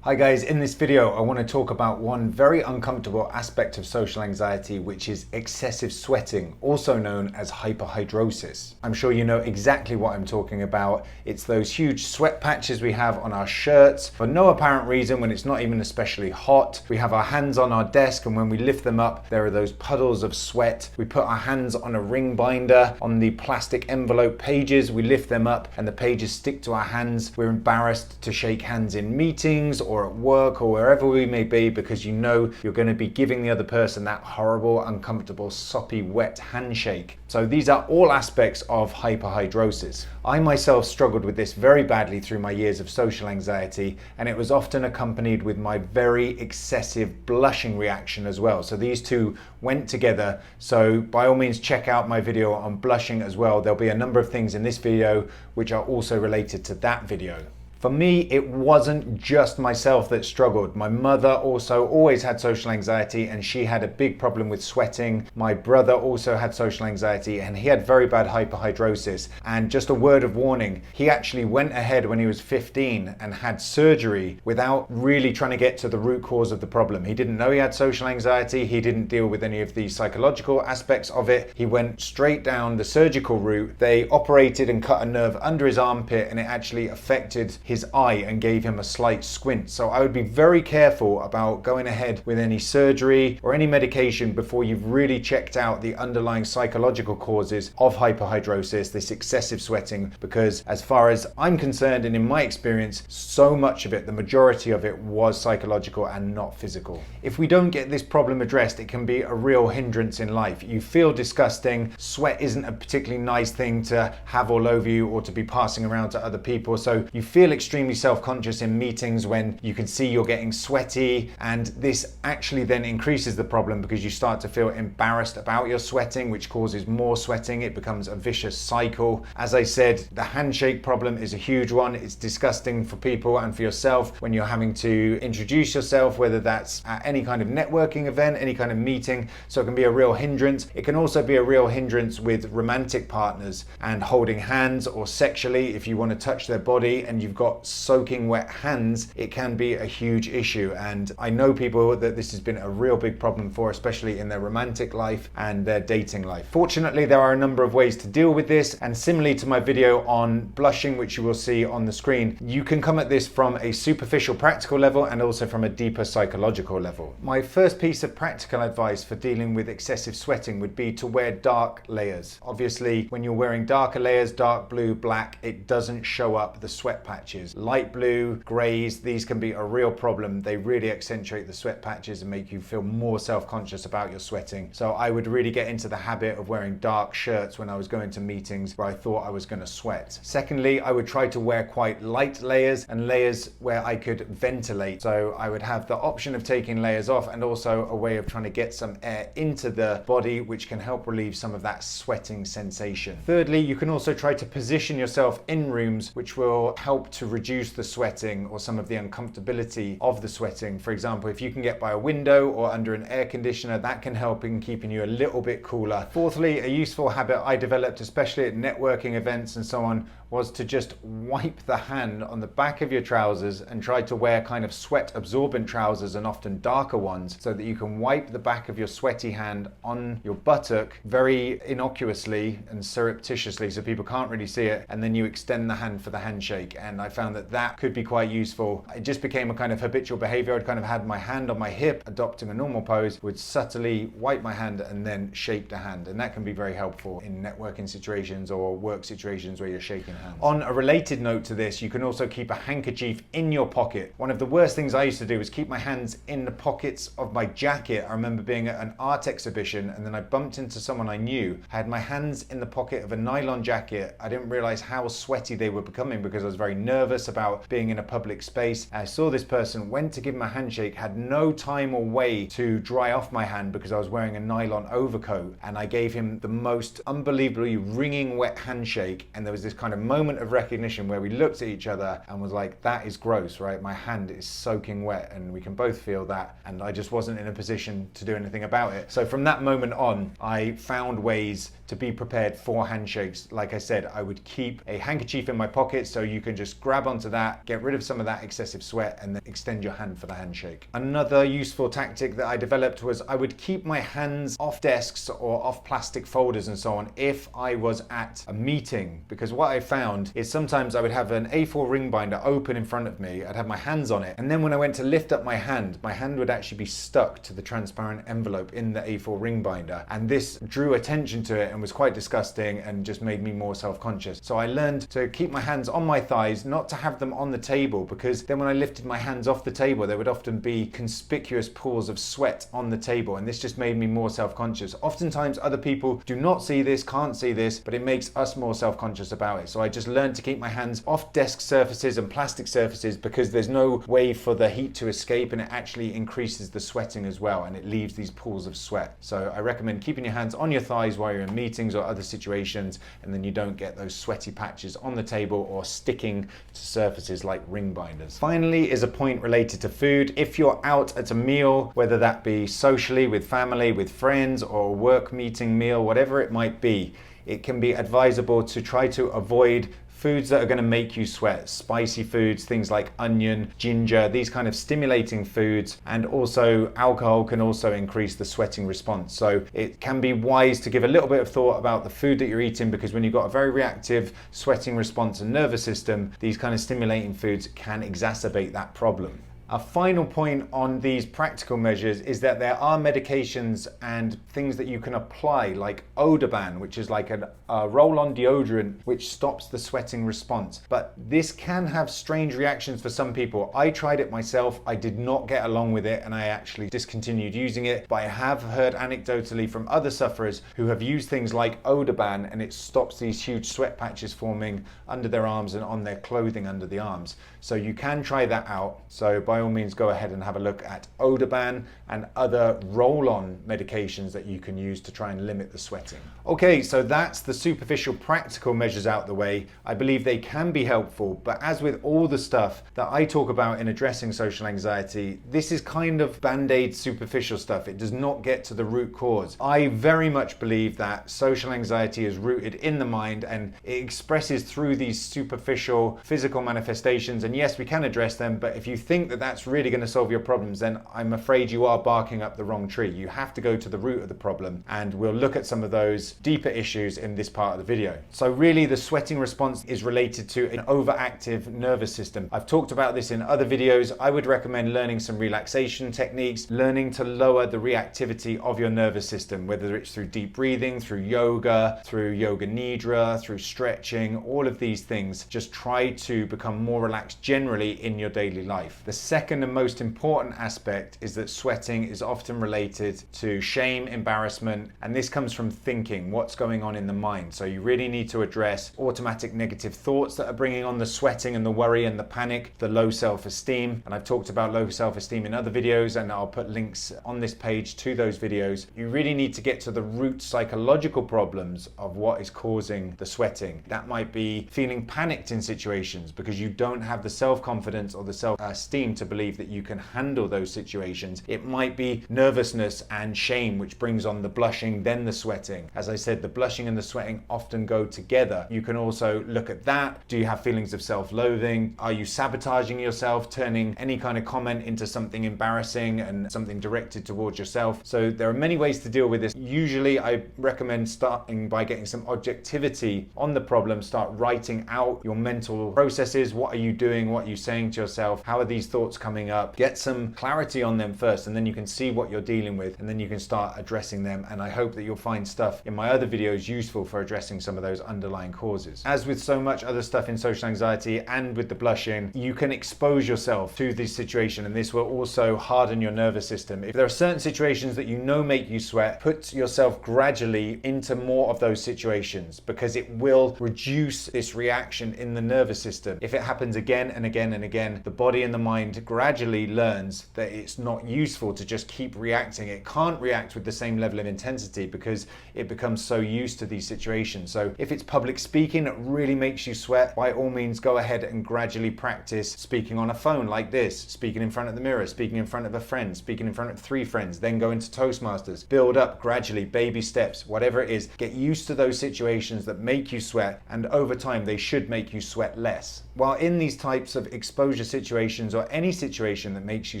Hi guys, in this video I want to talk about one very uncomfortable aspect of social anxiety, which is excessive sweating, also known as hyperhidrosis. I'm sure you know exactly what I'm talking about. It's those huge sweat patches we have on our shirts for no apparent reason when it's not even especially hot. We have our hands on our desk and when we lift them up there are those puddles of sweat. We put our hands on a ring binder on the plastic envelope pages, we lift them up and the pages stick to our hands. We're embarrassed to shake hands in meetings or at work or wherever we may be because you know you're going to be giving the other person that horrible, uncomfortable, soppy, wet handshake. So these are all aspects of hyperhidrosis. I myself struggled with this very badly through my years of social anxiety, and it was often accompanied with my very excessive blushing reaction as well. So these two went together. So by all means check out my video on blushing as well. There'll be a number of things in this video which are also related to that video. For me, it wasn't just myself that struggled. My mother also always had social anxiety and she had a big problem with sweating. My brother also had social anxiety and he had very bad hyperhidrosis. And just a word of warning, he actually went ahead when he was 15 and had surgery without really trying to get to the root cause of the problem. He didn't know he had social anxiety. He didn't deal with any of the psychological aspects of it. He went straight down the surgical route. They operated and cut a nerve under his armpit and it actually affected his eye and gave him a slight squint. So I would be very careful about going ahead with any surgery or any medication before you've really checked out the underlying psychological causes of hyperhidrosis, this excessive sweating, because as far as I'm concerned and in my experience, so much of it, the majority of it, was psychological and not physical. If we don't get this problem addressed, it can be a real hindrance in life. You feel disgusting. Sweat isn't a particularly nice thing to have all over you or to be passing around to other people. So you feel extremely self-conscious in meetings when you can see you're getting sweaty, and this actually then increases the problem because you start to feel embarrassed about your sweating, which causes more sweating. It becomes a vicious cycle. As I said, the handshake problem is a huge one. It's disgusting for people and for yourself when you're having to introduce yourself, whether that's at any kind of networking event, any kind of meeting. So it can be a real hindrance. It can also be a real hindrance with romantic partners and holding hands, or sexually if you want to touch their body and you've got soaking wet hands. It can be a huge issue, and I know people that this has been a real big problem for, especially in their romantic life and their dating life. Fortunately, there are a number of ways to deal with this, and similarly to my video on blushing, which you will see on the screen, you can come at this from a superficial practical level and also from a deeper psychological level. My first piece of practical advice for dealing with excessive sweating would be to wear dark layers. Obviously, when you're wearing darker layers, dark blue, black, it doesn't show up the sweat patches. Light blue, greys, these can be a real problem. They really accentuate the sweat patches and make you feel more self-conscious about your sweating. So I would really get into the habit of wearing dark shirts when I was going to meetings where I thought I was going to sweat. Secondly, I would try to wear quite light layers and layers where I could ventilate. So I would have the option of taking layers off and also a way of trying to get some air into the body, which can help relieve some of that sweating sensation. Thirdly, you can also try to position yourself in rooms which will help to reduce the sweating or some of the uncomfortability of the sweating. For example, if you can get by a window or under an air conditioner, that can help in keeping you a little bit cooler. Fourthly, a useful habit I developed, especially at networking events and so on, was to just wipe the hand on the back of your trousers and try to wear kind of sweat absorbent trousers, and often darker ones, so that you can wipe the back of your sweaty hand on your buttock very innocuously and surreptitiously so people can't really see it, and then you extend the hand for the handshake. And I found that that could be quite useful. It just became a kind of habitual behavior. I'd kind of had my hand on my hip, adopting a normal pose, would subtly wipe my hand and then shake the hand, and that can be very helpful in networking situations or work situations where you're shaking hands. On a related note to this, you can also keep a handkerchief in your pocket. One of the worst things I used to do was keep my hands in the pockets of my jacket. I remember being at an art exhibition and then I bumped into someone I knew. I had my hands in the pocket of a nylon jacket. I didn't realize how sweaty they were becoming because I was very nervous about being in a public space. I saw this person, went to give him a handshake, had no time or way to dry off my hand because I was wearing a nylon overcoat, and I gave him the most unbelievably wringing wet handshake, and there was this kind of moment of recognition where we looked at each other and was like, that is gross, right? My hand is soaking wet and we can both feel that, and I just wasn't in a position to do anything about it. So from that moment on, I found ways to be prepared for handshakes. Like I said, I would keep a handkerchief in my pocket so you can just grab grab onto that, get rid of some of that excessive sweat, and then extend your hand for the handshake. Another useful tactic that I developed was I would keep my hands off desks or off plastic folders and so on if I was at a meeting, because what I found is sometimes I would have an A4 ring binder open in front of me, I'd have my hands on it, and then when I went to lift up my hand would actually be stuck to the transparent envelope in the A4 ring binder, and this drew attention to it and was quite disgusting and just made me more self-conscious. So I learned to keep my hands on my thighs, not to have them on the table, because then when I lifted my hands off the table there would often be conspicuous pools of sweat on the table, and this just made me more self-conscious. Oftentimes other people do not see this, can't see this, but it makes us more self-conscious about it. So I just learned to keep my hands off desk surfaces and plastic surfaces, because there's no way for the heat to escape, and it actually increases the sweating as well, and it leaves these pools of sweat. So I recommend keeping your hands on your thighs while you're in meetings or other situations, and then you don't get those sweaty patches on the table or sticking to surfaces like ring binders. Finally is a point related to food. If you're out at a meal, whether that be socially, with family, with friends, or a work meeting meal, whatever it might be, it can be advisable to try to avoid foods that are going to make you sweat. Spicy foods, things like onion, ginger, these kind of stimulating foods, and also alcohol can also increase the sweating response. So it can be wise to give a little bit of thought about the food that you're eating, because when you've got a very reactive sweating response and nervous system, these kind of stimulating foods can exacerbate that problem. A final point on these practical measures is that there are medications and things that you can apply, like Odoban, which is like a roll-on deodorant which stops the sweating response. But this can have strange reactions for some people. I tried it myself, I did not get along with it, and I actually discontinued using it. But I have heard anecdotally from other sufferers who have used things like Odoban, and it stops these huge sweat patches forming under their arms and on their clothing under the arms. So you can try that out. So by all means, go ahead and have a look at Odoban and other roll-on medications that you can use to try and limit the sweating. Okay, so that's the superficial practical measures out the way. I believe they can be helpful, but as with all the stuff that I talk about in addressing social anxiety, this is kind of band-aid superficial stuff. It does not get to the root cause. I very much believe that social anxiety is rooted in the mind, and it expresses through these superficial physical manifestations. And yes, we can address them, but if you think that that's really going to solve your problems, then I'm afraid you are barking up the wrong tree. You have to go to the root of the problem, and we'll look at some of those deeper issues in this part of the video. So really, the sweating response is related to an overactive nervous system. I've talked about this in other videos. I would recommend learning some relaxation techniques, learning to lower the reactivity of your nervous system, whether it's through deep breathing, through yoga nidra, through stretching, all of these things. Just try to become more relaxed generally in your daily life. The second and most important aspect is that sweating is often related to shame, embarrassment, and this comes from thinking, what's going on in the mind. So you really need to address automatic negative thoughts that are bringing on the sweating and the worry and the panic, the low self-esteem. And I've talked about low self-esteem in other videos, and I'll put links on this page to those videos. You really need to get to the root psychological problems of what is causing the sweating. That might be feeling panicked in situations because you don't have the self-confidence or the self-esteem to believe that you can handle those situations. It might be nervousness and shame, which brings on the blushing, then the sweating. As I said, the blushing and the sweating often go together. You can also look at that. Do you have feelings of self-loathing? Are you sabotaging yourself, turning any kind of comment into something embarrassing and something directed towards yourself? So there are many ways to deal with this. Usually I recommend starting by getting some objectivity on the problem. Start writing out your mental processes. What are you doing? What are you saying to yourself? How are these thoughts coming up? Get some clarity on them first, and then you can see what you're dealing with, and then you can start addressing them. And I hope that you'll find stuff in my other videos useful for addressing some of those underlying causes. As with so much other stuff in social anxiety and with the blushing, you can expose yourself to this situation, and this will also harden your nervous system. If there are certain situations that you know make you sweat, put yourself gradually into more of those situations, because it will reduce this reaction in the nervous system. If it happens again and again and again, the body and the mind gradually learns that it's not useful to just keep reacting. It can't react with the same level of intensity because it becomes so used to these situations. So if it's public speaking that really makes you sweat, by all means go ahead and gradually practice speaking on a phone like this, speaking in front of the mirror, speaking in front of a friend, speaking in front of 3 friends, then go into Toastmasters. Build up gradually, baby steps, whatever it is. Get used to those situations that make you sweat, and over time they should make you sweat less. While in these types of exposure situations or any situation that makes you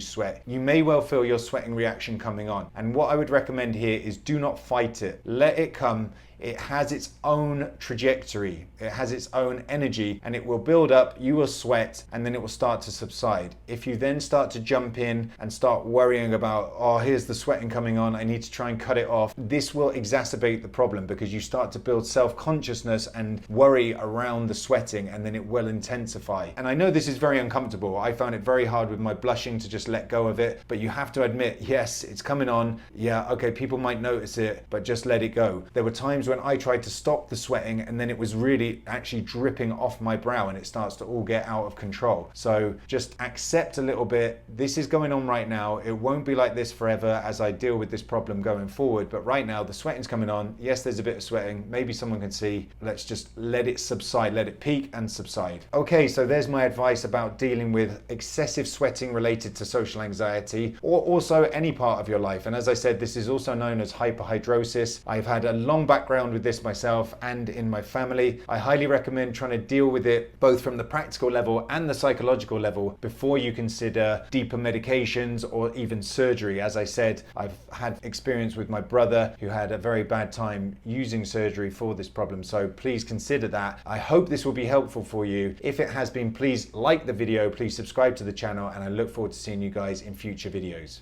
sweat, you may well feel your sweating reaction coming on. And what I would recommend here is do not fight it. Let it come. It has its own trajectory, it has its own energy, and it will build up, you will sweat, and then it will start to subside. If you then start to jump in and start worrying about, oh, here's the sweating coming on, I need to try and cut it off, this will exacerbate the problem because you start to build self-consciousness and worry around the sweating, and then it will intensify. And I know this is very uncomfortable. I found it very hard with my blushing to just let go of it, but you have to admit, yes, it's coming on. Yeah, okay, people might notice it, but just let it go. There were times when I tried to stop the sweating and then it was really actually dripping off my brow and it starts to all get out of control. So just accept a little bit. This is going on right now. It won't be like this forever as I deal with this problem going forward. But right now the sweating's coming on. Yes, there's a bit of sweating. Maybe someone can see. Let's just let it subside, let it peak and subside. Okay, so there's my advice about dealing with excessive sweating related to social anxiety or also any part of your life. And as I said, this is also known as hyperhidrosis. I've had a long background with this myself and in my family. I highly recommend trying to deal with it both from the practical level and the psychological level before you consider deeper medications or even surgery. As I said, I've had experience with my brother who had a very bad time using surgery for this problem, so please consider that. I hope this will be helpful for you. If it has been, please like the video, please subscribe to the channel, and I look forward to seeing you guys in future videos.